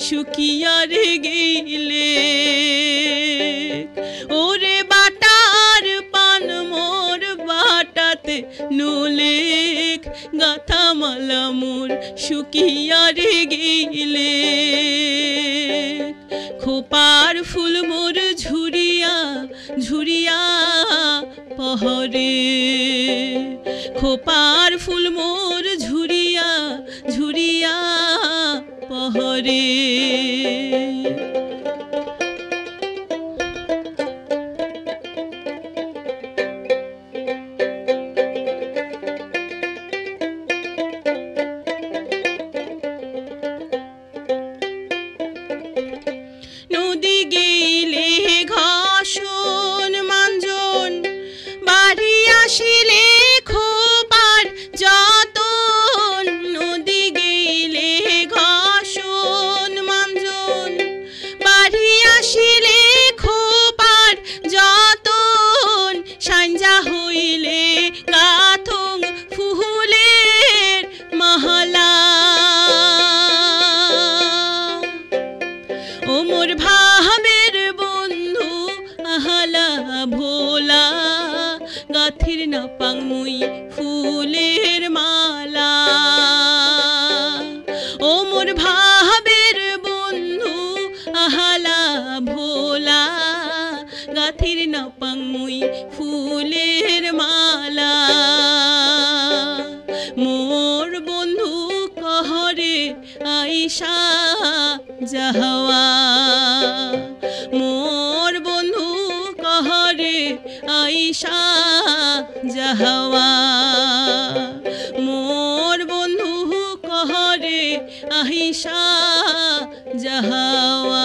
শুকিয়া রে গেলে ওরে বাটার পান মোর বাটাতে নোলেক গাথা মালা মোর শুকিয়া রে গেলে খোপার ফুল মোর ঝুরিয়া ঝুরিয়া পহরে খোপার ফুল মোর ঝুরিয়া ঝুরিয়া পহরে নদী গেলে ঘাসন মাঞ্জন বাড়ি আসিলে খোপার যতন নদী গেলে ঘাসন মাঞ্জন বাড়ি আসিলে খোপার যতন সাঞ্জা হইলে গাথং ফুলের মালা ও মোর ভাবের বন্ধু আহালা ভোলা গাথির না পাংমুই ফুলের মালা ও মোর ভাবের বন্ধু আহালা ভোলা গাথির না পাংমুই ফুলের মালা মোর বন্ধু কহরে আইসা যাওয়া মোর বন্ধু কহরে আইসা যাওয়া মোর বন্ধু কহরে আইসা যাওয়া